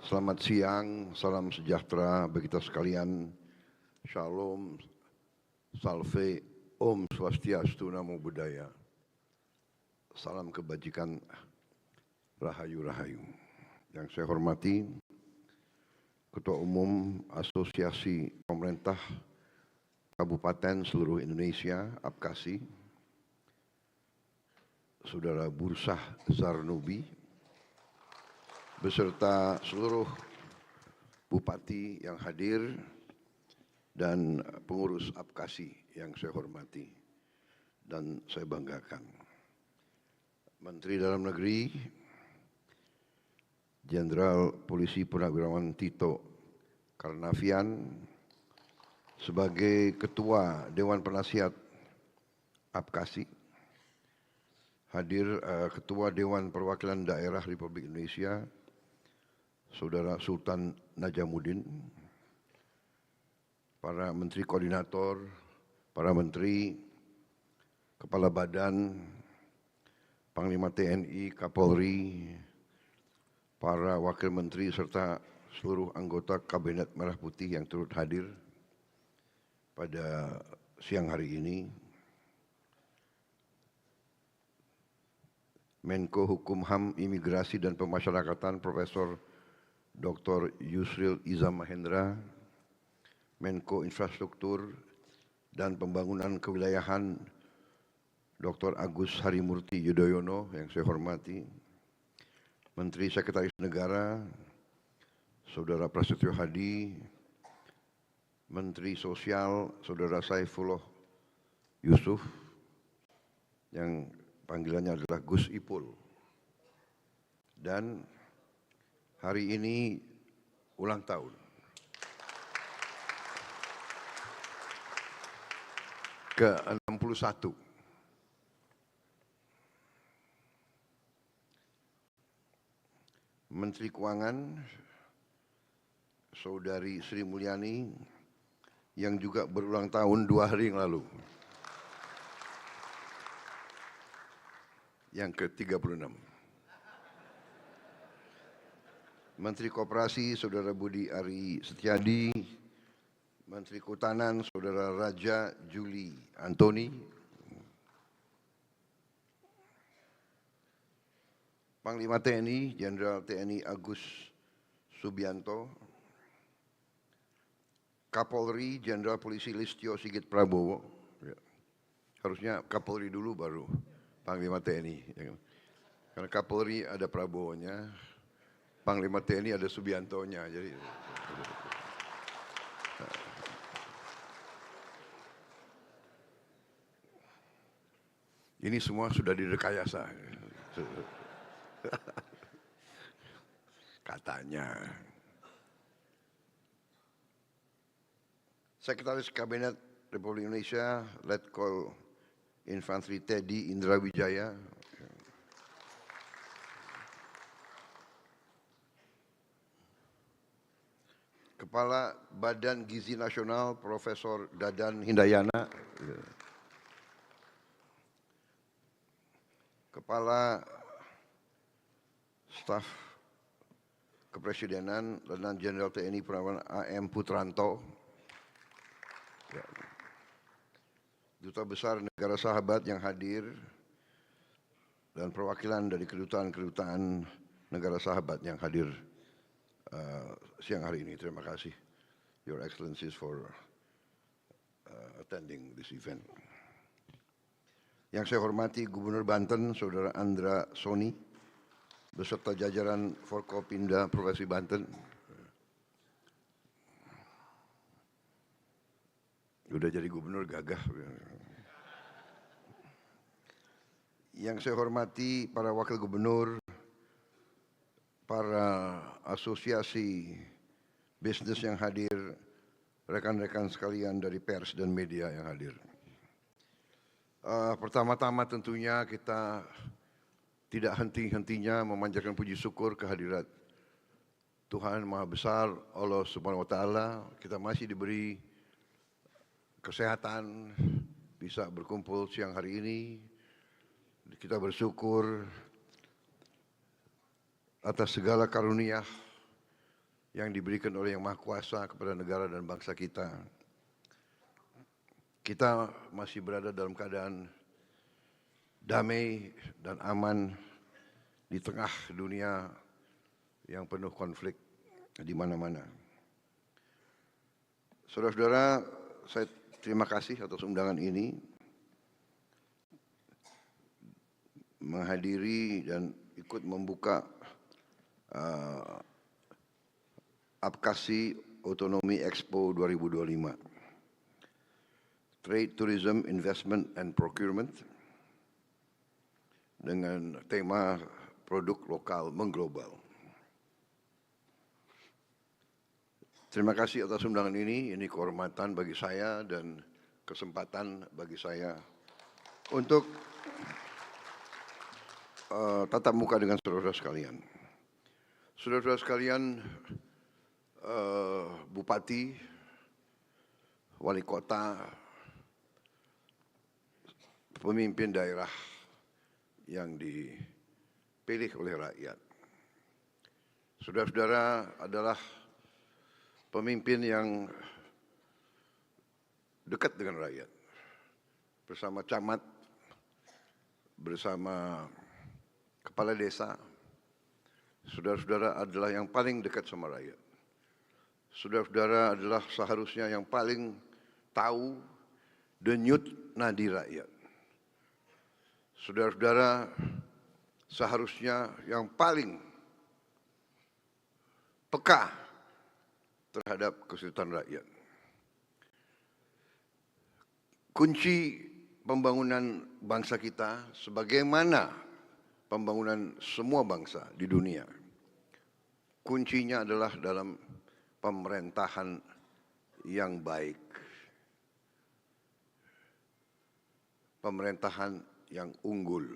Selamat siang, salam sejahtera bagi kita sekalian. Shalom, salve, Om Swastiastu, Namo Buddhaya. Salam kebajikan, rahayu-rahayu. Yang saya hormati, Ketua Umum Asosiasi Pemerintah Kabupaten seluruh Indonesia, APKASI, Saudara Bursah Zarnubi, beserta seluruh bupati yang hadir dan pengurus APKASI yang saya hormati dan saya banggakan. Menteri Dalam Negeri, Jenderal Polisi Purnawirawan Tito Karnavian, sebagai Ketua Dewan Penasihat APKASI, hadir Ketua Dewan Perwakilan Daerah Republik Indonesia, Saudara Sultan Najamuddin, para menteri koordinator, para menteri, kepala badan, Panglima TNI, Kapolri, para wakil menteri serta seluruh anggota Kabinet Merah Putih yang turut hadir pada siang hari ini. Menko Hukum HAM, Imigrasi dan Pemasyarakatan Profesor Dr. Yusril Iza Mahendra, Menko Infrastruktur dan Pembangunan Kewilayahan Dr. Agus Harimurti Yudhoyono yang saya hormati, Menteri Sekretaris Negara Saudara Prasetyo Hadi, Menteri Sosial Saudara Saifullah Yusuf yang panggilannya adalah Gus Ipul, dan hari ini ulang tahun ke-61 Menteri Keuangan Saudari Sri Mulyani yang juga berulang tahun 2 hari yang lalu, yang ke-36. Menteri Koperasi Saudara Budi Ari Setiadi, Menteri Kehutanan Saudara Raja Juli Antoni, Panglima TNI Jenderal TNI Agus Subianto, Kapolri Jenderal Polisi Listio Sigit Prabowo, ya. Harusnya Kapolri dulu baru Panglima TNI, ya. Karena Kapolri ada Prabowo-nya, Panglima TNI ada Subianto-nya, jadi ini semua sudah direkayasa. Katanya. Sekretaris Kabinet Republik Indonesia, Letkol Infantri Teddy Indra Wijaya, Kepala Badan Gizi Nasional Profesor Dadan Hindayana, Kepala Staf Kepresidenan Letnan Jenderal TNI Purnawirawan AM Putranto, Duta Besar Negara Sahabat yang hadir, dan perwakilan dari kedutaan-kedutaan negara sahabat yang hadir siang hari ini. Terima kasih, Your Excellencies, for attending this event. Yang saya hormati Gubernur Banten, Saudara Andra Soni, beserta jajaran Forkopimda Provinsi Banten. Udah jadi gubernur gagah. Yang saya hormati para wakil gubernur, para asosiasi bisnis yang hadir, rekan-rekan sekalian dari pers dan media yang hadir. Pertama-tama tentunya kita tidak henti-hentinya memanjatkan puji syukur kehadirat Tuhan Maha Besar, Allah Subhanahu wa Ta'ala. Kita masih diberi kesehatan, bisa berkumpul siang hari ini. Kita bersyukur atas segala karunia yang diberikan oleh Yang Maha Kuasa kepada negara dan bangsa kita. Kita masih berada dalam keadaan damai dan aman di tengah dunia yang penuh konflik di mana-mana. Saudara-saudara, saya terima kasih atas undangan ini, menghadiri dan ikut membuka Apkasi Otonomi Expo 2025. Trade, Tourism, Investment and Procurement dengan tema produk lokal mengglobal. Terima kasih atas undangan ini kehormatan bagi saya dan kesempatan bagi saya untuk tatap muka dengan saudara-saudara sekalian. Saudara-saudara sekalian, bupati, wali kota, pemimpin daerah yang dipilih oleh rakyat. Saudara-saudara adalah pemimpin yang dekat dengan rakyat. Bersama camat, bersama kepala desa, saudara-saudara adalah yang paling dekat sama rakyat. Saudara-saudara adalah seharusnya yang paling tahu denyut nadi rakyat. Saudara-saudara seharusnya yang paling peka terhadap kesulitan rakyat. Kunci pembangunan bangsa kita sebagaimana pembangunan semua bangsa di dunia, kuncinya adalah dalam pemerintahan yang baik. Pemerintahan yang unggul.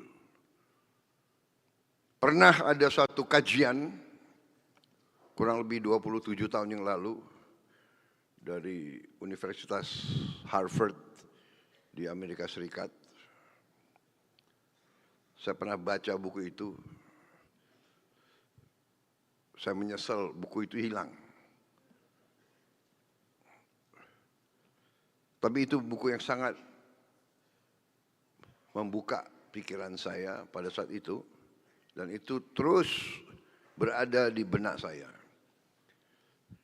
Pernah ada suatu kajian kurang lebih 27 tahun yang lalu dari Universitas Harvard di Amerika Serikat. Saya pernah baca buku itu. Saya menyesal buku itu hilang. Tapi itu buku yang sangat membuka pikiran saya pada saat itu, dan itu terus berada di benak saya.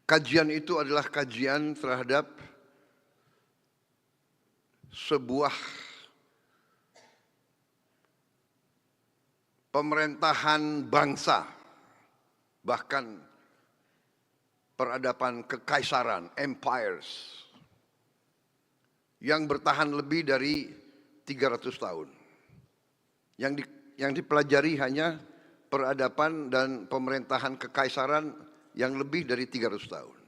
Kajian itu adalah kajian terhadap sebuah pemerintahan bangsa, bahkan peradaban kekaisaran, empires, yang bertahan lebih dari 300 tahun. Yang dipelajari hanya peradaban dan pemerintahan kekaisaran yang lebih dari 300 tahun.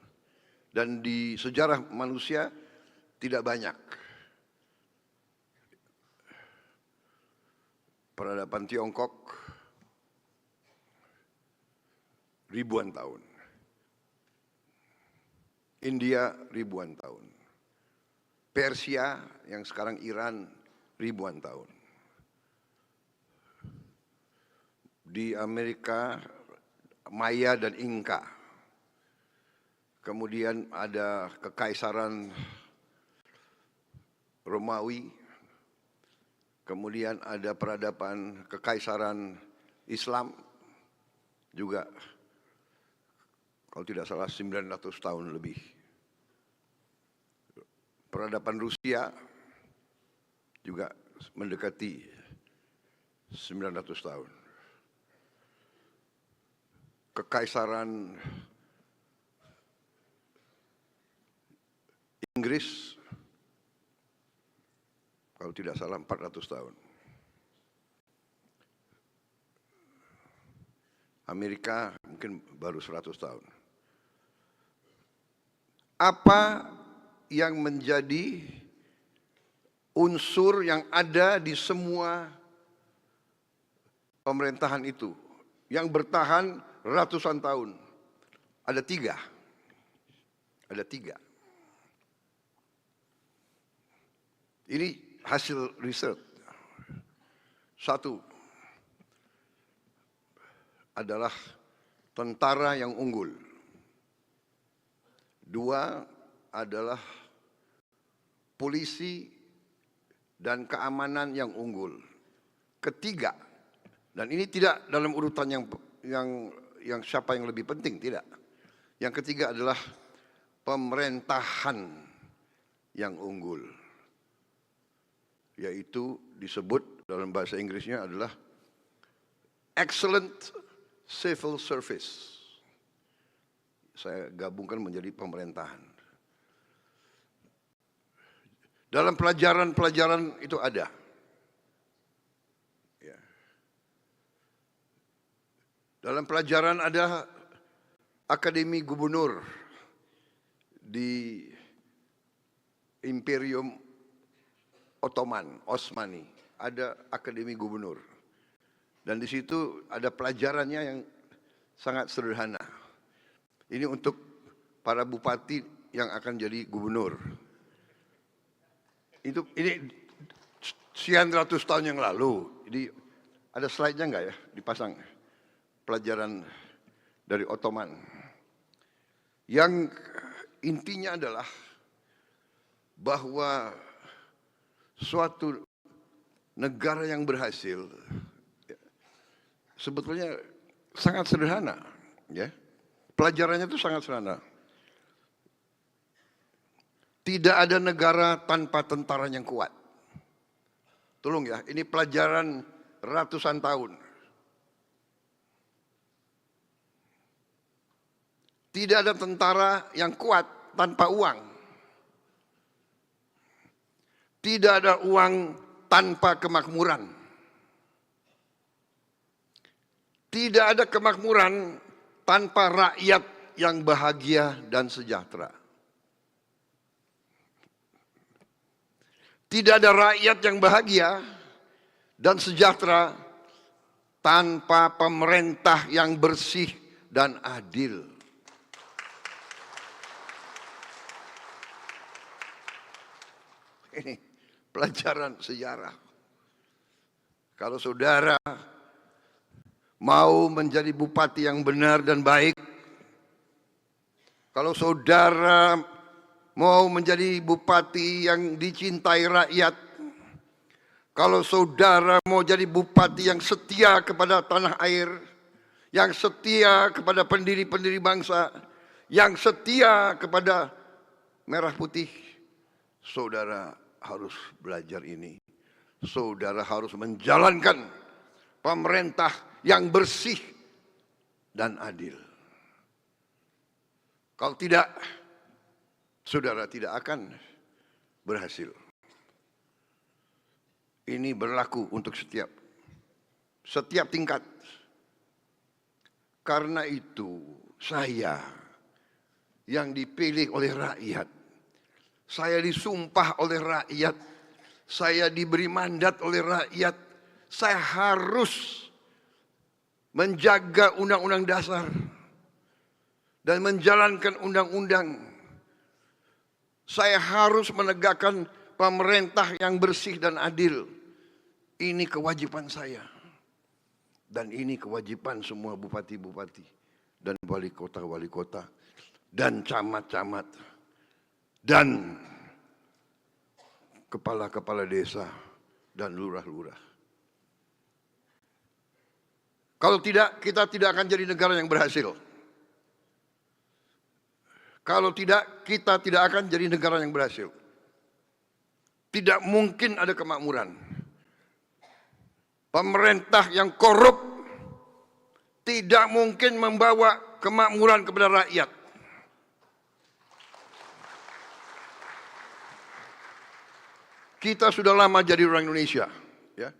Dan di sejarah manusia tidak banyak. Peradaban Tiongkok ribuan tahun. India ribuan tahun. Persia yang sekarang Iran ribuan tahun. Di Amerika, Maya dan Inka. Kemudian ada kekaisaran Romawi. Kemudian ada peradaban kekaisaran Islam juga, kalau tidak salah 900 tahun lebih. Peradaban Rusia juga mendekati 900 tahun. Kekaisaran Inggris, kalau tidak salah 400 tahun. Amerika mungkin baru 100 tahun. Apa yang menjadi unsur yang ada di semua pemerintahan itu yang bertahan ratusan tahun? Ada tiga. Ini hasil riset. Satu adalah tentara yang unggul. Dua adalah polisi dan keamanan yang unggul. Ketiga, dan ini tidak dalam urutan yang siapa yang lebih penting, tidak. Yang ketiga adalah pemerintahan yang unggul, yaitu disebut dalam bahasa Inggrisnya adalah excellent civil service. Saya gabungkan menjadi pemerintahan. Dalam pelajaran-pelajaran itu ada. Ya. Dalam pelajaran ada Akademi Gubernur di Imperium Osmani. Ada Akademi Gubernur. Dan di situ ada pelajarannya yang sangat sederhana. Ini untuk para bupati yang akan jadi gubernur. Ini sekian ratus tahun yang lalu. Jadi ada slide-nya enggak ya dipasang? Pelajaran dari Ottoman. Yang intinya adalah bahwa suatu negara yang berhasil sebetulnya sangat sederhana, ya. Pelajarannya itu sangat sederhana. Tidak ada negara tanpa tentara yang kuat. Tolong ya, ini pelajaran ratusan tahun. Tidak ada tentara yang kuat tanpa uang. Tidak ada uang tanpa kemakmuran. Tidak ada kemakmuran tanpa rakyat yang bahagia dan sejahtera. Tidak ada rakyat yang bahagia dan sejahtera tanpa pemerintah yang bersih dan adil. Ini pelajaran sejarah. Kalau saudara mau menjadi bupati yang benar dan baik, kalau saudara mau menjadi bupati yang dicintai rakyat, kalau saudara mau jadi bupati yang setia kepada tanah air, yang setia kepada pendiri-pendiri bangsa, yang setia kepada merah putih, saudara harus belajar ini. Saudara harus menjalankan pemerintah yang bersih dan adil. Kalau tidak, saudara tidak akan berhasil. Ini berlaku untuk setiap tingkat. Karena itu saya yang dipilih oleh rakyat, saya disumpah oleh rakyat, saya diberi mandat oleh rakyat, saya harus menjaga undang-undang dasar dan menjalankan undang-undang. Saya harus menegakkan pemerintah yang bersih dan adil. Ini kewajiban saya. Dan ini kewajiban semua bupati-bupati dan wali kota dan camat-camat dan kepala-kepala desa dan lurah-lurah. Kalau tidak, kita tidak akan jadi negara yang berhasil. Kalau tidak, kita tidak akan jadi negara yang berhasil. Tidak mungkin ada kemakmuran. Pemerintah yang korup tidak mungkin membawa kemakmuran kepada rakyat. Kita sudah lama jadi orang Indonesia, ya.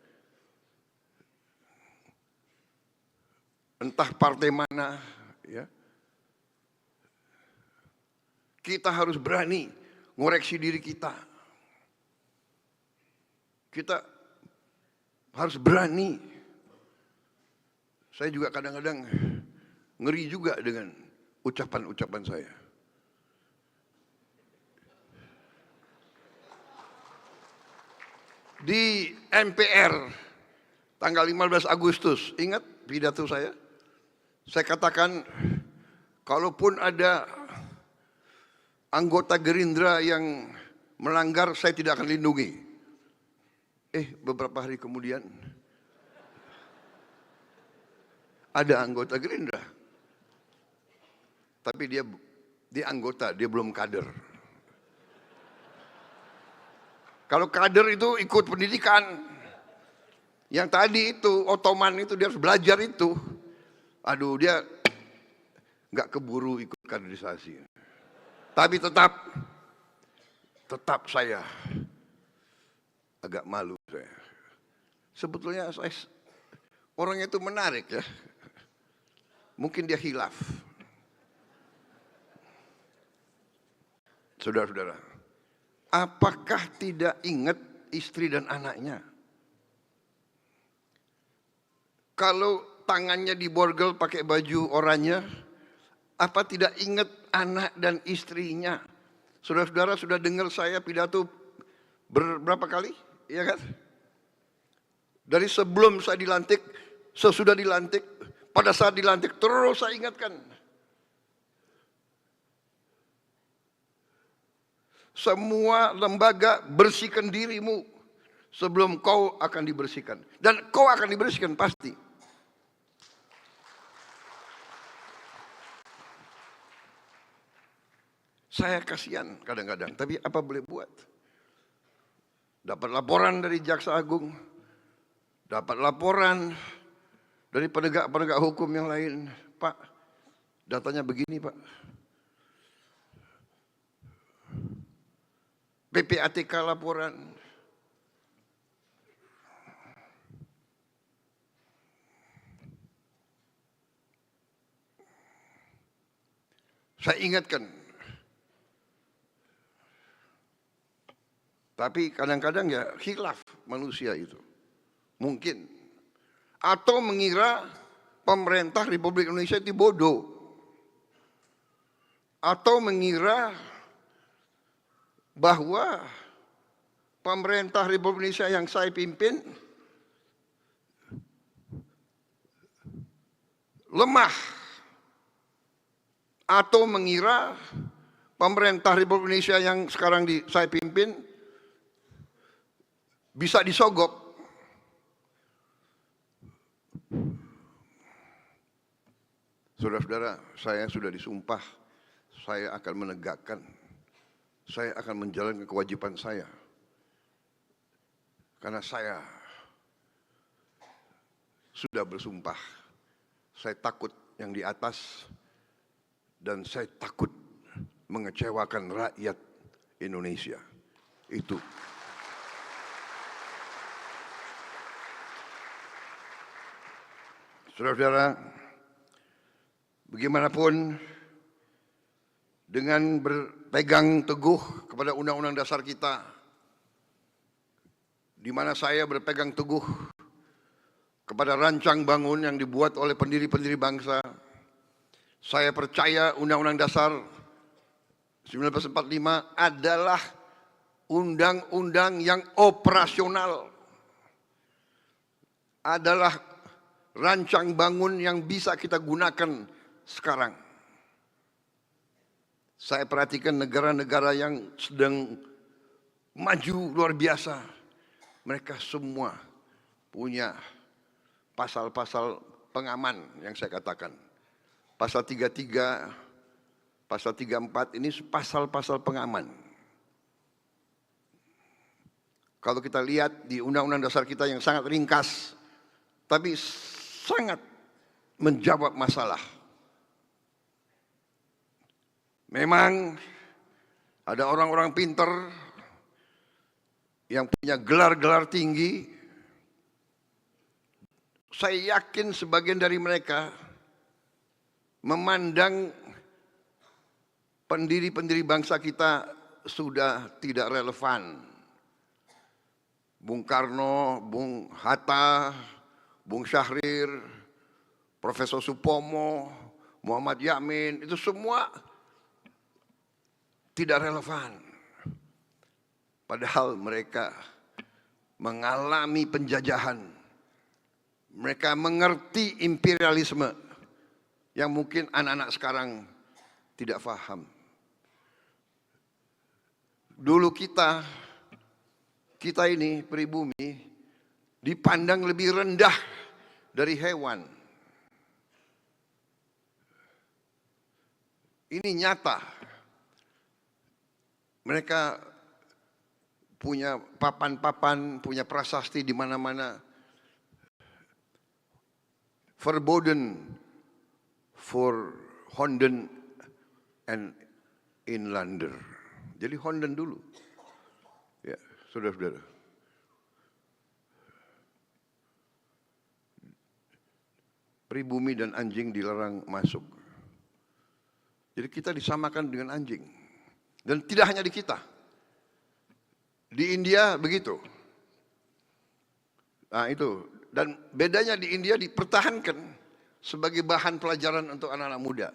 Entah partai mana, ya. Kita harus berani ngoreksi diri kita. Kita harus berani. Saya juga kadang-kadang ngeri juga dengan ucapan-ucapan saya. Di MPR tanggal 15 Agustus, ingat pidato saya? Saya katakan, kalaupun ada anggota Gerindra yang melanggar saya tidak akan lindungi. Beberapa hari kemudian ada anggota Gerindra, tapi dia anggota, dia belum kader. Kalau kader itu ikut pendidikan. Yang tadi itu, Ottoman itu dia harus belajar itu. Aduh, dia nggak keburu ikut kaderisasi. Tapi tetap saya agak malu saya. Sebetulnya orangnya itu menarik ya. Mungkin dia khilaf. Saudara-saudara, apakah tidak ingat istri dan anaknya? Kalau tangannya diborgel pakai baju oranye, apa tidak ingat anak dan istrinya? Saudara-saudara sudah dengar saya pidato berapa kali? Iya kan? Dari sebelum saya dilantik, sesudah dilantik, pada saat dilantik terus saya ingatkan. Semua lembaga bersihkan dirimu sebelum kau akan dibersihkan. Dan kau akan dibersihkan pasti. Saya kasihan kadang-kadang, tapi apa boleh buat? Dapat laporan dari Jaksa Agung, dapat laporan dari penegak-penegak hukum yang lain. Pak, datanya begini Pak. PPATK laporan. Saya ingatkan. Tapi kadang-kadang ya khilaf manusia itu. Mungkin. Atau mengira pemerintah Republik Indonesia itu bodoh. Atau mengira bahwa pemerintah Republik Indonesia yang saya pimpin lemah. Atau mengira pemerintah Republik Indonesia yang sekarang saya pimpin bisa disogok. Saudara-saudara, saya sudah disumpah, saya akan menegakkan, saya akan menjalankan kewajiban saya. Karena saya sudah bersumpah, saya takut yang di atas, dan saya takut mengecewakan rakyat Indonesia. Itu. Saudara-saudara, bagaimanapun dengan berpegang teguh kepada Undang-Undang Dasar kita, di mana saya berpegang teguh kepada rancang bangun yang dibuat oleh pendiri-pendiri bangsa, saya percaya Undang-Undang Dasar 1945 adalah undang-undang yang operasional, adalah rancang bangun yang bisa kita gunakan sekarang. Saya perhatikan negara-negara yang sedang maju luar biasa. Mereka semua punya pasal-pasal pengaman yang saya katakan. Pasal 33, pasal 34 ini pasal-pasal pengaman. Kalau kita lihat di Undang-Undang Dasar kita yang sangat ringkas, tapi sangat menjawab masalah. Memang ada orang-orang pintar yang punya gelar-gelar tinggi. Saya yakin sebagian dari mereka memandang pendiri-pendiri bangsa kita sudah tidak relevan. Bung Karno, Bung Hatta, Bung Syahrir, Profesor Supomo, Muhammad Yamin, itu semua tidak relevan. Padahal mereka mengalami penjajahan. Mereka mengerti imperialisme yang mungkin anak-anak sekarang tidak paham. Dulu kita ini pribumi dipandang lebih rendah dari hewan. Ini nyata. Mereka punya papan-papan, punya prasasti di mana-mana. Verboden for Honden and Inlander. Jadi Honden dulu. Ya, saudara-saudara. Pribumi dan anjing dilarang masuk. Jadi kita disamakan dengan anjing. Dan tidak hanya di kita. Di India begitu. Nah itu. Dan bedanya di India dipertahankan sebagai bahan pelajaran untuk anak-anak muda.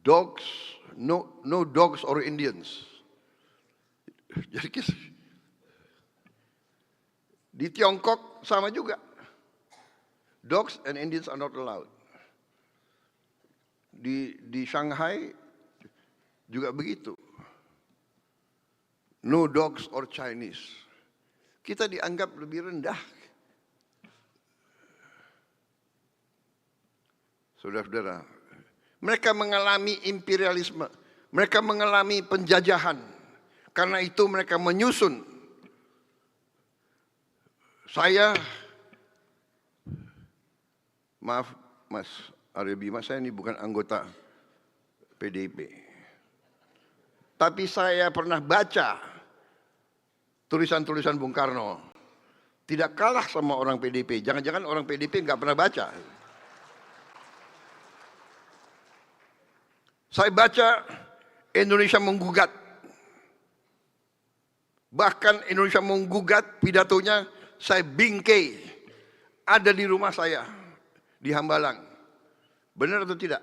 Dogs, no dogs or Indians. Jadi di Tiongkok sama juga. Dogs and Indians are not allowed. Di Shanghai juga begitu. No dogs or Chinese. Kita dianggap lebih rendah. Saudara-saudara, mereka mengalami imperialisme, mereka mengalami penjajahan. Karena itu mereka menyusun. Saya, maaf Mas Arya Bima, saya ini bukan anggota PDIP. Tapi saya pernah baca tulisan-tulisan Bung Karno. Tidak kalah sama orang PDIP. Jangan-jangan orang PDIP nggak pernah baca. Saya baca Indonesia menggugat. Bahkan Indonesia menggugat pidatonya saya bingkai. Ada di rumah saya. Di Hambalang. Benar atau tidak?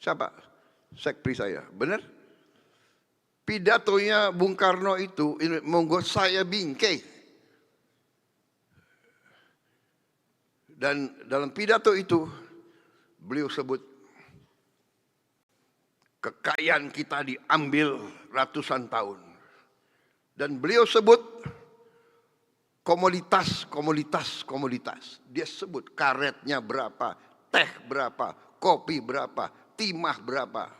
Siapa? Sekpri saya. Benar? Pidatonya Bung Karno itu membuat saya bingkai. Dan dalam pidato itu beliau sebut kekayaan kita diambil ratusan tahun. Dan beliau sebut komoditas. Dia sebut karetnya berapa, teh berapa, kopi berapa, timah berapa.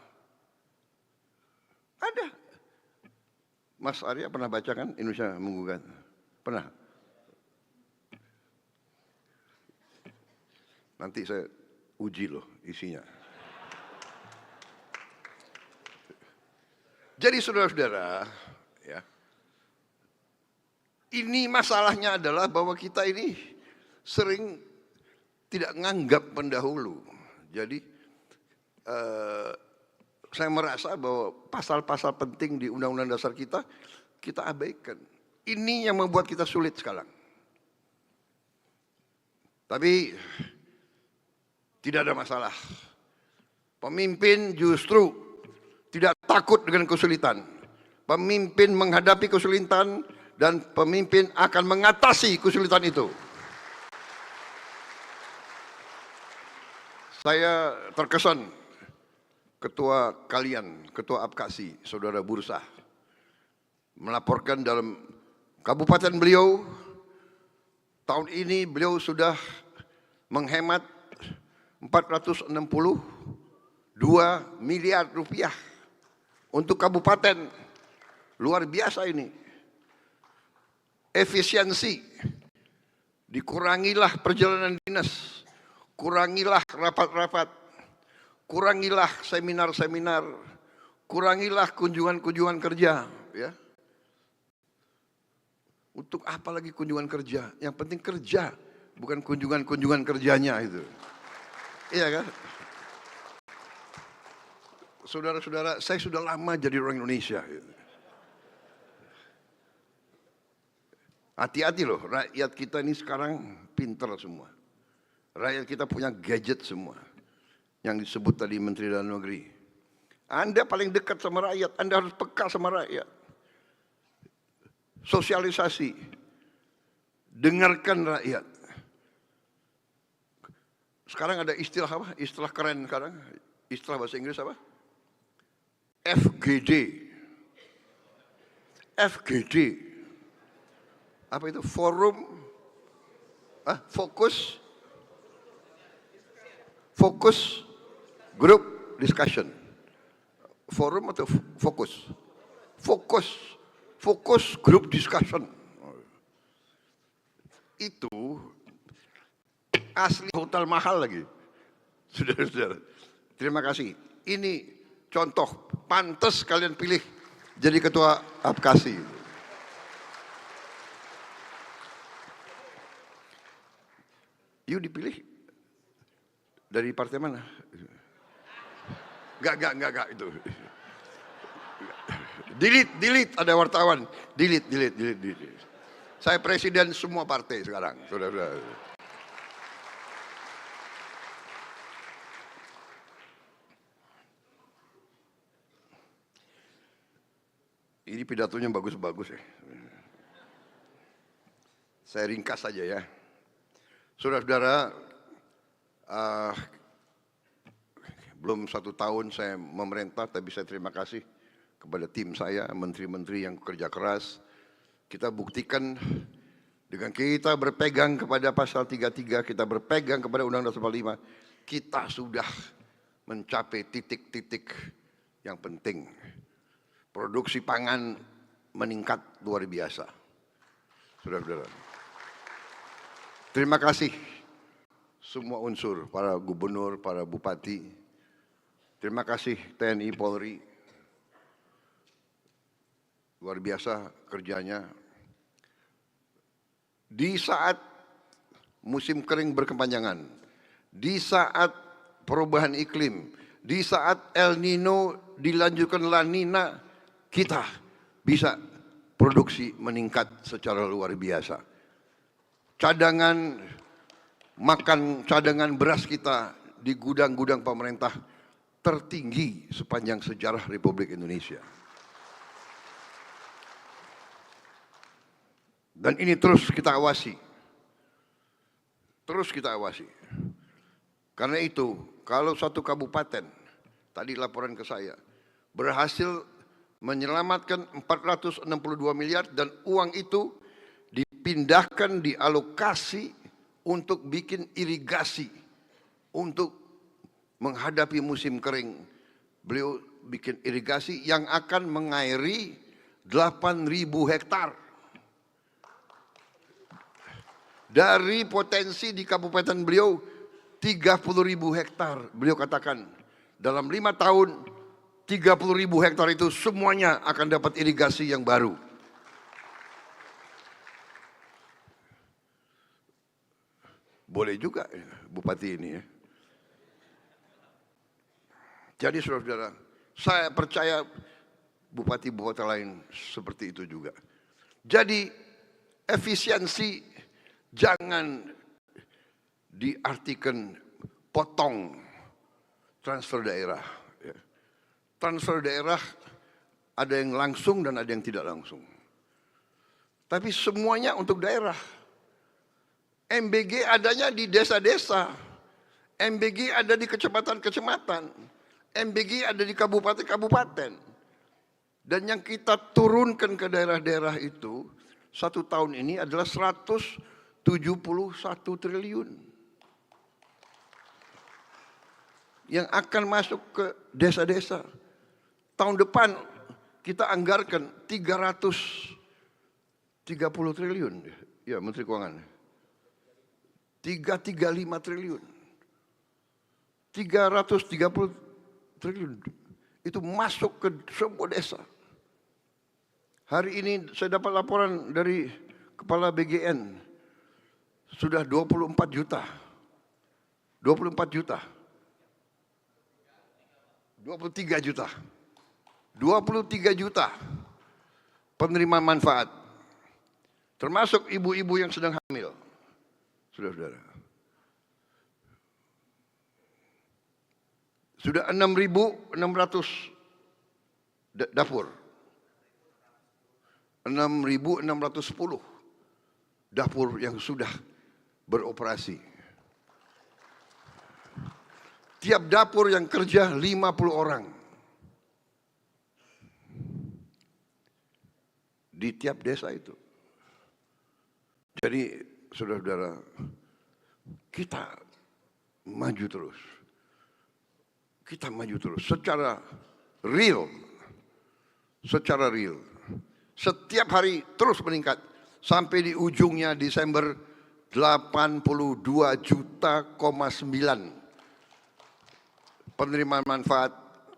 Ada. Mas Arya pernah baca kan Indonesia menggugat? Pernah? Nanti saya uji loh isinya. Jadi saudara-saudara, ya, ini masalahnya adalah bahwa kita ini sering tidak menganggap pendahulu. Jadi saya merasa bahwa pasal-pasal penting di Undang-Undang Dasar kita abaikan. Ini yang membuat kita sulit sekarang. Tapi tidak ada masalah. Pemimpin justru tidak takut dengan kesulitan. Pemimpin menghadapi kesulitan dan pemimpin akan mengatasi kesulitan itu. Saya terkesan ketua kalian, ketua Apkasi, saudara Bursa, melaporkan dalam kabupaten beliau, tahun ini beliau sudah menghemat 462 miliar rupiah untuk kabupaten. Luar biasa ini. Efisiensi. Dikurangilah perjalanan dinas, kurangilah rapat-rapat, kurangilah seminar-seminar, kurangilah kunjungan-kunjungan kerja, ya. Untuk apa lagi kunjungan kerja? Yang penting kerja, bukan kunjungan-kunjungan kerjanya itu. Iya kan? Saudara-saudara, saya sudah lama jadi orang Indonesia. Hati-hati loh, rakyat kita ini sekarang pinter semua. Rakyat kita punya gadget semua. Yang disebut tadi Menteri Dalam Negeri. Anda paling dekat sama rakyat, Anda harus peka sama rakyat. Sosialisasi. Dengarkan rakyat. Sekarang ada istilah apa? Istilah keren sekarang. Istilah bahasa Inggris apa? FGD. FGD. Apa itu? Forum Fokus Group Discussion. Forum atau fokus? Fokus Group Discussion. Itu asli hotel mahal lagi. Saudara-saudara, terima kasih. Ini contoh, pantas kalian pilih jadi ketua APKASI. Yuk dipilih. Dari partai mana? Enggak itu. Delete ada wartawan. Delete. Saya presiden semua partai sekarang, saudara. Ini pidatonya bagus-bagus ya. Saya ringkas saja ya. Saudara-saudara, belum 1 tahun saya memerintah, tapi saya terima kasih kepada tim saya, menteri-menteri yang kerja keras. Kita buktikan dengan kita berpegang kepada pasal 33, kita berpegang kepada Undang-Undang 45, kita sudah mencapai titik-titik yang penting. Produksi pangan meningkat luar biasa. Saudara-saudara, terima kasih semua unsur, para gubernur, para bupati. Terima kasih TNI Polri. Luar biasa kerjanya. Di saat musim kering berkepanjangan, di saat perubahan iklim, di saat El Nino dilanjutkan La Nina, kita bisa produksi meningkat secara luar biasa. Cadangan beras kita di gudang-gudang pemerintah tertinggi sepanjang sejarah Republik Indonesia. Dan ini terus kita awasi. Karena itu, kalau satu kabupaten, tadi laporan ke saya, berhasil menyelamatkan 462 miliar dan uang itu dipindahkan, dialokasi untuk bikin irigasi, untuk menghadapi musim kering. Beliau bikin irigasi yang akan mengairi 8.000 hektar. Dari potensi di kabupaten beliau 30.000 hektar. Beliau katakan dalam 5 tahun 30.000 hektar itu semuanya akan dapat irigasi yang baru. Boleh juga bupati ini ya. Jadi saudara-saudara, saya percaya bupati-bupati lain seperti itu juga. Jadi efisiensi jangan diartikan potong transfer daerah. Transfer daerah ada yang langsung dan ada yang tidak langsung. Tapi semuanya untuk daerah. MBG adanya di desa-desa. MBG ada di kecamatan-kecamatan. MBG ada di kabupaten-kabupaten. Dan yang kita turunkan ke daerah-daerah itu 1 tahun ini adalah 171 triliun. Yang akan masuk ke desa-desa. Tahun depan kita anggarkan 330 triliun. Ya, Menteri Keuangan. 335 triliun. 330 triliun. Itu masuk ke semua desa. Hari ini saya dapat laporan dari Kepala BGN. Sudah 24 juta. 23 juta. 23 juta penerima manfaat. Termasuk ibu-ibu yang sedang hamil. Saudara-saudara. Sudah 6.600 dapur. 6.610 dapur yang sudah beroperasi. Tiap dapur yang kerja 50 orang. di tiap desa itu. Jadi saudara-saudara, kita maju terus. Kita maju terus secara real. Secara real. Setiap hari terus meningkat. Sampai di ujungnya Desember 82,9 juta penerima manfaat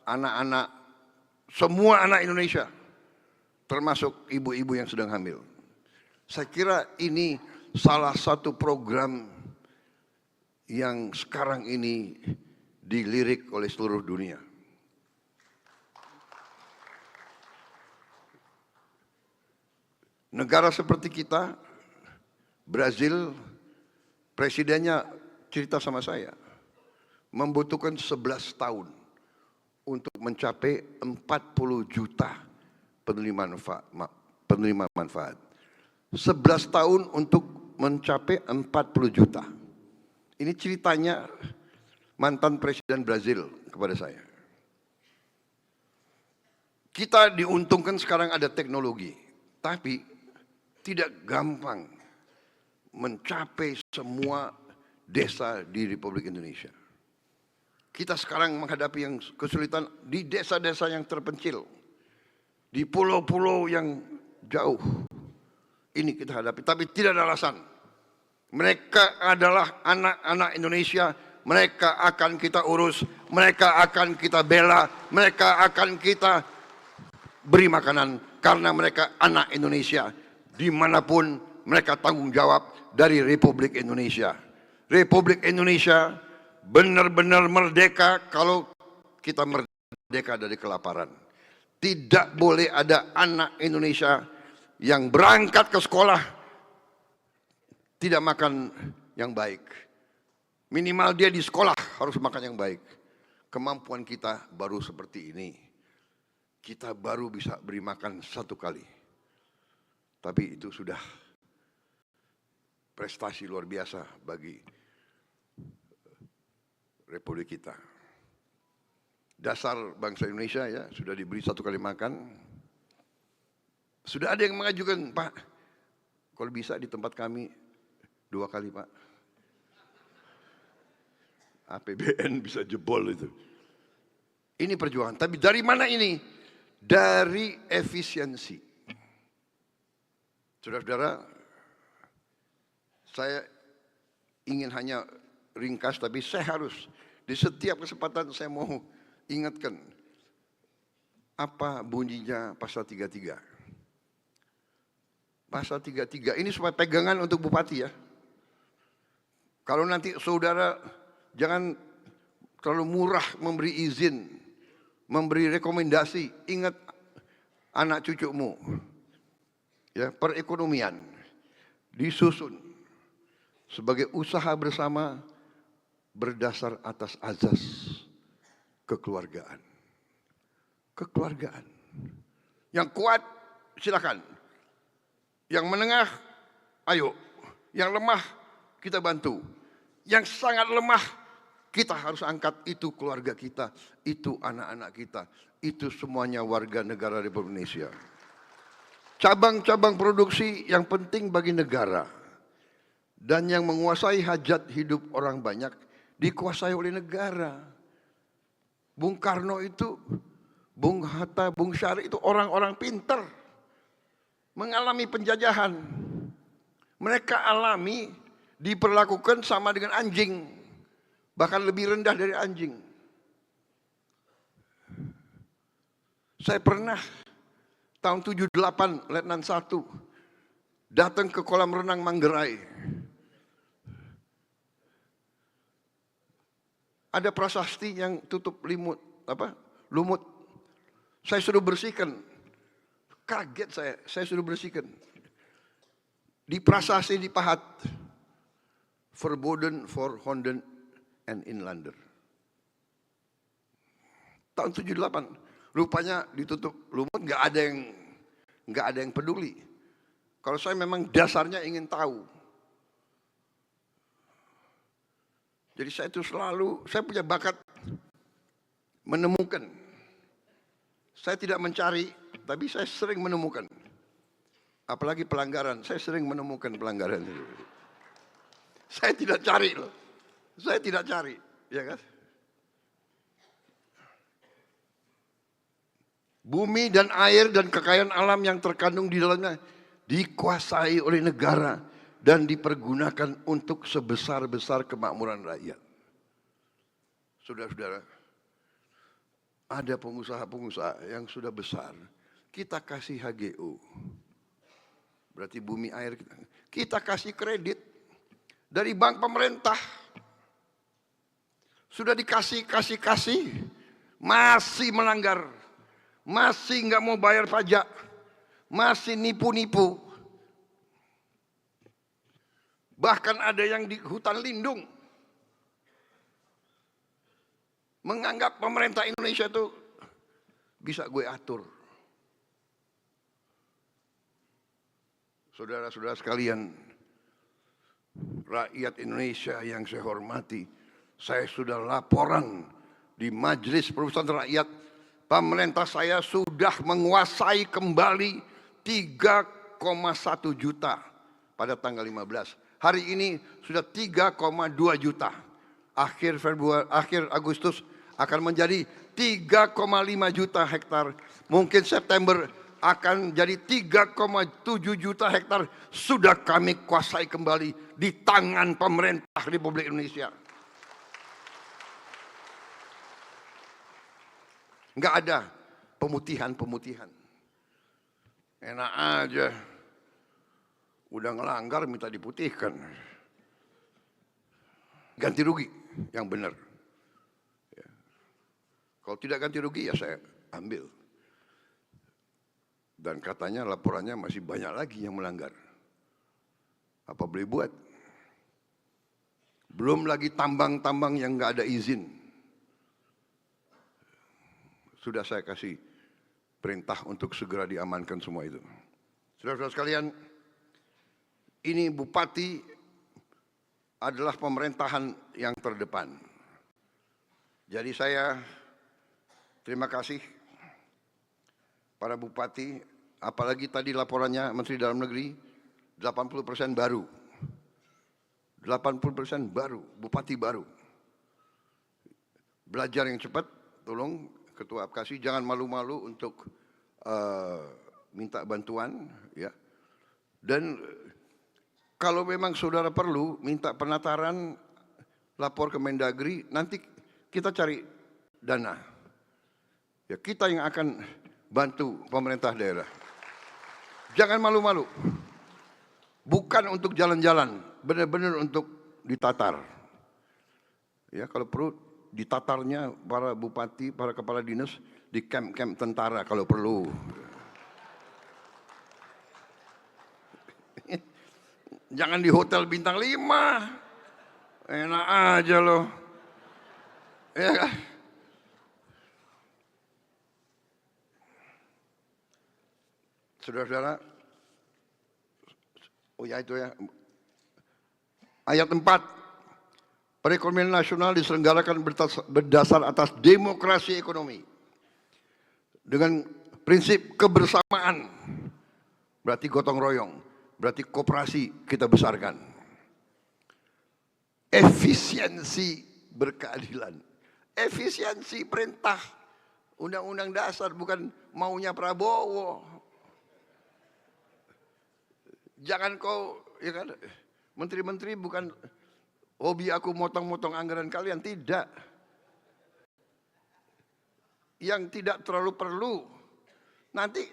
anak-anak, semua anak Indonesia, termasuk ibu-ibu yang sedang hamil. Saya kira ini salah satu program yang sekarang ini dilirik oleh seluruh dunia. Negara seperti kita, Brazil, presidennya cerita sama saya, membutuhkan 11 tahun untuk mencapai 40 juta penerima manfaat. 11 tahun untuk mencapai 40 juta. Ini ceritanya mantan presiden Brazil kepada saya. Kita diuntungkan sekarang ada teknologi, tapi tidak gampang mencapai semua desa di Republik Indonesia. Kita sekarang menghadapi yang kesulitan di desa-desa yang terpencil, di pulau-pulau yang jauh. Ini kita hadapi, tapi tidak ada alasan. Mereka adalah anak-anak Indonesia, mereka akan kita urus, mereka akan kita bela, mereka akan kita beri makanan, karena mereka anak Indonesia. Dimanapun mereka tanggung jawab dari Republik Indonesia. Republik Indonesia benar-benar merdeka kalau kita merdeka dari kelaparan. Tidak boleh ada anak Indonesia yang berangkat ke sekolah tidak makan yang baik. Minimal dia di sekolah harus makan yang baik. Kemampuan kita baru seperti ini. Kita baru bisa beri makan satu kali. Tapi itu sudah prestasi luar biasa bagi Republik kita. Dasar bangsa Indonesia ya sudah diberi satu kali makan. Sudah ada yang mengajukan, Pak, kalau bisa di tempat kami 2 kali, Pak. APBN bisa jebol itu. Ini perjuangan. Tapi dari mana ini? Dari efisiensi. Saudara-saudara, saya ingin hanya ringkas, tapi saya harus di setiap kesempatan saya mau ingatkan apa bunyinya pasal 33. Pasal 33 ini supaya pegangan untuk bupati ya. Kalau nanti saudara jangan terlalu murah memberi izin, memberi rekomendasi. Ingat anak cucumu. Ya, perekonomian disusun sebagai usaha bersama berdasar atas azas kekeluargaan. Kekeluargaan. Yang kuat silakan. Yang menengah ayo. Yang lemah kita bantu. Yang sangat lemah kita harus angkat, itu keluarga kita, itu anak-anak kita, itu semuanya warga negara Republik Indonesia. Cabang-cabang produksi yang penting bagi negara dan yang menguasai hajat hidup orang banyak dikuasai oleh negara. Bung Karno itu, Bung Hatta, Bung Syarif itu orang-orang pintar, mengalami penjajahan. Mereka alami diperlakukan sama dengan anjing, bahkan lebih rendah dari anjing. Saya pernah tahun 78 Letnan 1 datang ke kolam renang Manggarai. Ada prasasti yang tutup lumut. Saya suruh bersihkan. Kaget saya suruh bersihkan. Di prasasti di Pahat. Verboden for Honden and Inlander. Tahun 78. Rupanya ditutup lumut, nggak ada yang peduli. Kalau saya memang dasarnya ingin tahu. Jadi saya itu saya punya bakat menemukan. Saya tidak mencari, tapi saya sering menemukan. Apalagi pelanggaran, saya sering menemukan pelanggaran itu. Saya tidak cari loh, saya tidak cari, ya kan? Bumi dan air dan kekayaan alam yang terkandung di dalamnya dikuasai oleh negara dan dipergunakan untuk sebesar-besar kemakmuran rakyat. Saudara-saudara, ada pengusaha-pengusaha yang sudah besar, kita kasih HGU. Berarti bumi air kita kasih kredit dari bank pemerintah. Sudah kasih, masih melanggar, masih nggak mau bayar pajak, masih nipu-nipu. Bahkan ada yang di hutan lindung menganggap pemerintah Indonesia itu bisa gue atur. Saudara-saudara sekalian, rakyat Indonesia yang saya hormati, saya sudah laporan di Majelis Permusyawaratan Rakyat, pemerintah saya sudah menguasai kembali 3,1 juta pada tanggal 15. Hari ini sudah 3,2 juta. Akhir Agustus akan menjadi 3,5 juta hektar. Mungkin September akan jadi 3,7 juta hektar. Sudah kami kuasai kembali di tangan pemerintah Republik Indonesia. Enggak ada pemutihan. Enak aja. Udah ngelanggar minta diputihkan. Ganti rugi yang benar. Ya. Kalau tidak ganti rugi ya saya ambil. Dan katanya laporannya masih banyak lagi yang melanggar. Apa boleh buat? Belum lagi tambang-tambang yang nggak ada izin. Sudah saya kasih perintah untuk segera diamankan semua itu. Saudara-saudara sekalian, ini bupati adalah pemerintahan yang terdepan. Jadi saya terima kasih para bupati, apalagi tadi laporannya Menteri Dalam Negeri, 80% baru. 80% baru, bupati baru. Belajar yang cepat, tolong Ketua Apkasi jangan malu-malu untuk minta bantuan, ya. Dan kalau memang saudara perlu minta penataran, lapor ke Mendagri, nanti kita cari dana. Ya, kita yang akan bantu pemerintah daerah. Jangan malu-malu. Bukan untuk jalan-jalan, benar-benar untuk ditatar. Ya, kalau perlu ditatarnya para bupati, para kepala dinas di kamp-kamp tentara kalau perlu. Jangan di hotel bintang 5. Enak aja loh. Ya kan? Saudara-saudara, oh ya itu ya. Ayat 4, perekonomian nasional diselenggarakan berdasar atas demokrasi ekonomi. Dengan prinsip kebersamaan, berarti gotong royong, berarti koperasi kita besarkan. Efisiensi berkeadilan, efisiensi perintah, undang-undang dasar bukan maunya Prabowo. Jangan kau, ya kan, menteri-menteri bukan hobi aku motong-motong anggaran kalian, tidak. Yang tidak terlalu perlu, nanti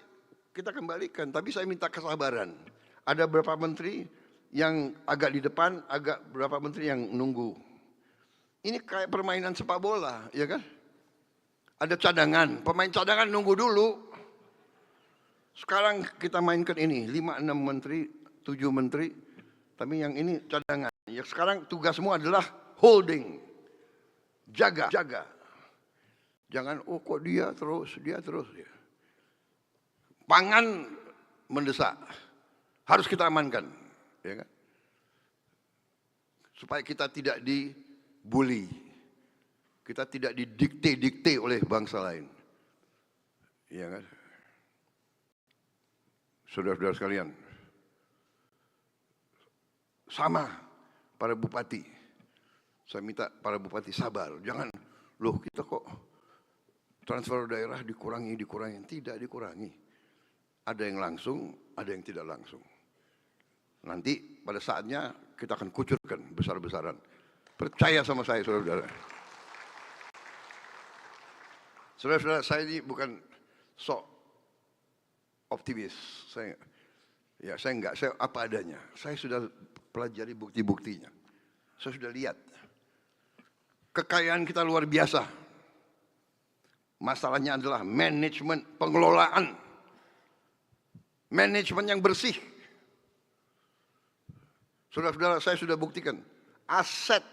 kita kembalikan, tapi saya minta kesabaran. Ada beberapa menteri yang agak di depan, agak beberapa menteri yang nunggu. Ini kayak permainan sepak bola, ya kan? Ada cadangan, pemain cadangan nunggu dulu. Sekarang kita mainkan ini, 5-6 menteri, 7 menteri, tapi yang ini cadangan. Ya sekarang tugasmu adalah holding, jaga. Jangan, oh kok dia terus. Ya. Pangan mendesak, harus kita amankan, ya kan? Supaya kita tidak dibully, kita tidak didikte oleh bangsa lain, ya kan? Saudara-saudara sekalian, sama para bupati. Saya minta para bupati sabar, jangan, loh kita kok transfer daerah dikurangi, tidak dikurangi. Ada yang langsung, ada yang tidak langsung. Nanti pada saatnya kita akan kucurkan besar-besaran. Percaya sama saya, saudara-saudara. Saudara-saudara, saya ini bukan sok optimis. Saya enggak, saya apa adanya. Saya sudah pelajari bukti-buktinya. Saya sudah lihat. Kekayaan kita luar biasa. Masalahnya adalah manajemen, pengelolaan. Manajemen yang bersih. Saudara-saudara, saya sudah buktikan. Aset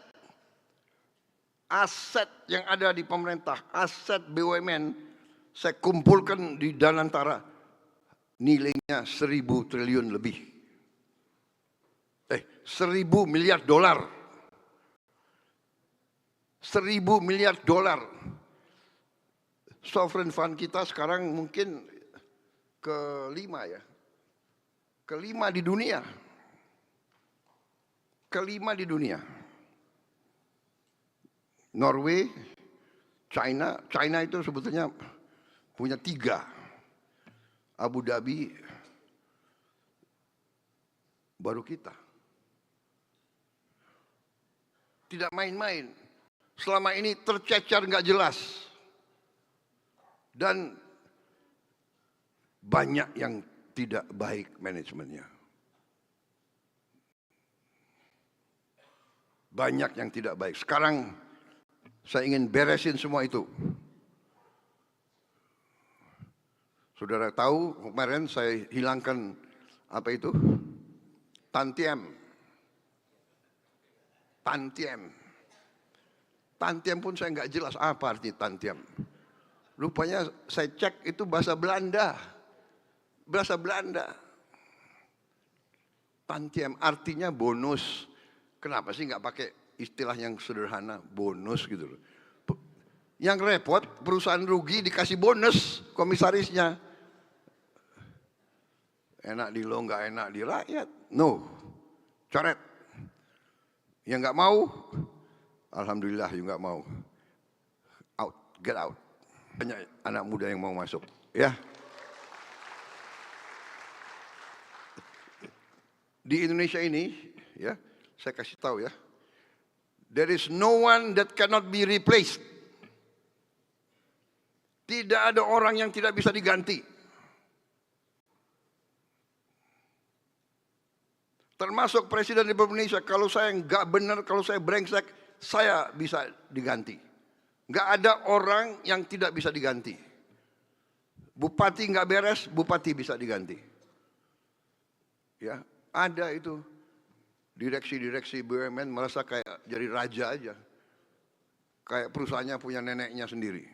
yang ada di pemerintah, aset BUMN, saya kumpulkan di Danantara, nilainya 1.000 triliun lebih. 1.000 miliar dolar. 1.000 miliar dolar. Sovereign fund kita sekarang mungkin kelima ya. Kelima di dunia. Kelima di dunia. Norway, China itu sebetulnya punya 3. Abu Dhabi, baru kita. Tidak main-main. Selama ini tercecer nggak jelas. Dan banyak yang tidak baik manajemennya. Banyak yang tidak baik. Sekarang saya ingin beresin semua itu. Saudara tahu kemarin saya hilangkan apa itu? Tantiem. Tantiem pun saya nggak jelas apa arti tantiem. Rupanya saya cek itu bahasa Belanda. Bahasa Belanda. Tantiem artinya bonus. Kenapa sih nggak pakai istilah yang sederhana, bonus gitu loh. Yang repot perusahaan rugi dikasih bonus komisarisnya. Enak di lo, nggak enak di rakyat. No, coret. Yang nggak mau, alhamdulillah you nggak mau. Out, get out. Banyak anak muda yang mau masuk, ya. Di Indonesia ini, ya, saya kasih tahu ya. There is no one that cannot be replaced. Tidak ada orang yang tidak bisa diganti. Termasuk Presiden Republik Indonesia. Kalau saya nggak benar, kalau saya brengsek, saya bisa diganti. Nggak ada orang yang tidak bisa diganti. Bupati nggak beres, bupati bisa diganti. Ya, ada itu. Direksi-direksi BUMN merasa kayak jadi raja aja. Kayak perusahaannya punya neneknya sendiri.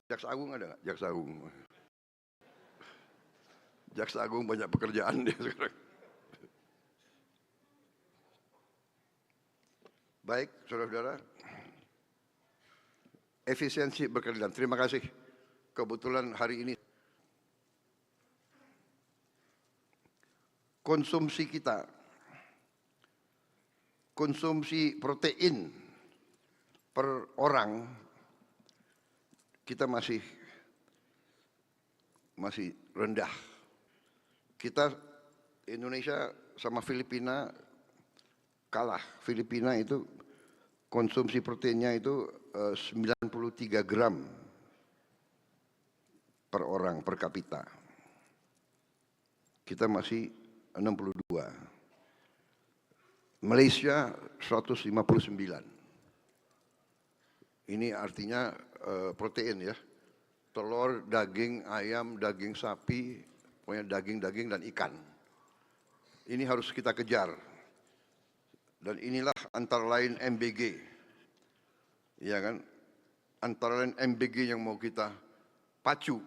Jaksa Agung ada nggak? Jaksa Agung. Jaksa Agung banyak pekerjaan dia sekarang. Baik, saudara-saudara. Efisiensi berkeadilan. Terima kasih. Kebetulan hari ini konsumsi kita, konsumsi protein per orang, kita masih rendah. Kita Indonesia sama Filipina kalah. Filipina itu konsumsi proteinnya itu 93 gram per orang per kapita. Kita masih 62. Malaysia 159. Ini artinya protein ya. Telur, daging, ayam, daging sapi, pokoknya daging-daging dan ikan. Ini harus kita kejar. Dan inilah antara lain MBG. Ya kan? Antara lain MBG yang mau kita pacu.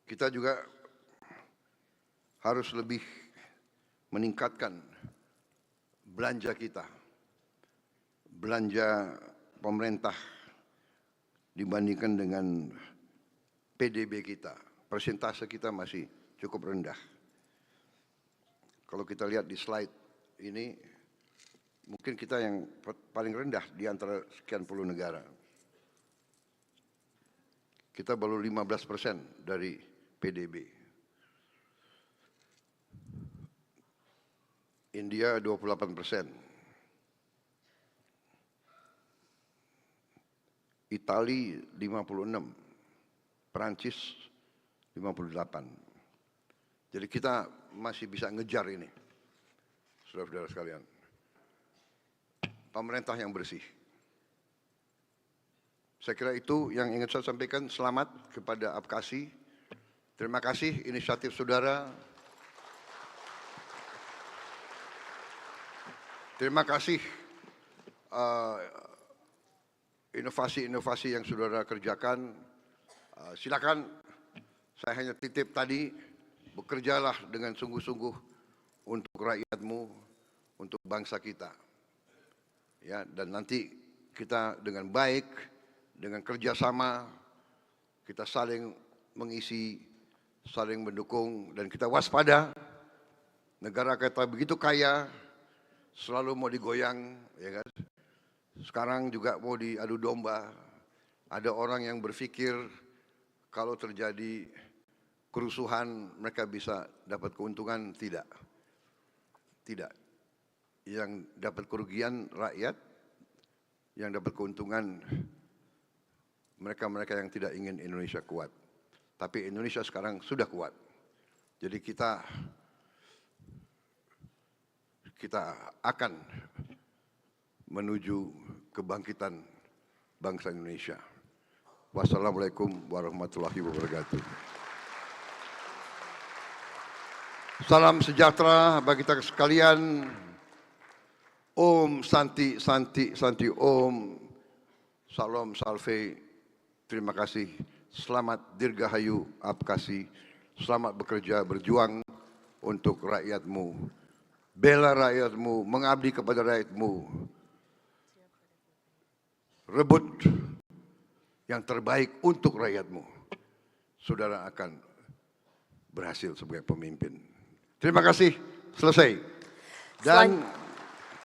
kita juga harus lebih meningkatkan belanja kita, belanja pemerintah dibandingkan dengan PDB kita. Persentase kita masih cukup rendah. Kalau kita lihat di slide ini, mungkin kita yang paling rendah di antara sekian puluh negara. Kita baru 15% dari PDB. India 28%. Itali 56%. Perancis 58%. Jadi kita masih bisa ngejar ini, saudara-saudara sekalian. Pemerintah yang bersih. Saya kira itu yang ingin saya sampaikan. Selamat kepada Apkasi. Terima kasih inisiatif saudara. Terima kasih inovasi-inovasi yang saudara kerjakan. Silakan, saya hanya titip tadi, bekerjalah dengan sungguh-sungguh untuk rakyatmu, untuk bangsa kita. Ya, dan nanti kita dengan baik, dengan kerjasama, kita saling mengisi, saling mendukung, dan kita waspada. Negara kita begitu kaya, selalu mau digoyang, ya kan? Sekarang juga mau diadu domba. Ada orang yang berpikir kalau terjadi kerusuhan mereka bisa dapat keuntungan. Tidak. Tidak. Yang dapat kerugian rakyat, yang dapat keuntungan mereka-mereka yang tidak ingin Indonesia kuat. Tapi Indonesia sekarang sudah kuat. Jadi kita akan menuju kebangkitan bangsa Indonesia. Wassalamualaikum warahmatullahi wabarakatuh. Salam sejahtera bagi kita sekalian. Om Santi Santi Santi Om. Salam Salve. Terima kasih. Selamat Dirgahayu Apkasi. Selamat bekerja, berjuang untuk rakyatmu. Bela rakyatmu, mengabdi kepada rakyatmu. Rebut yang terbaik untuk rakyatmu. Saudara akan berhasil sebagai pemimpin. Terima kasih. Selesai. Dan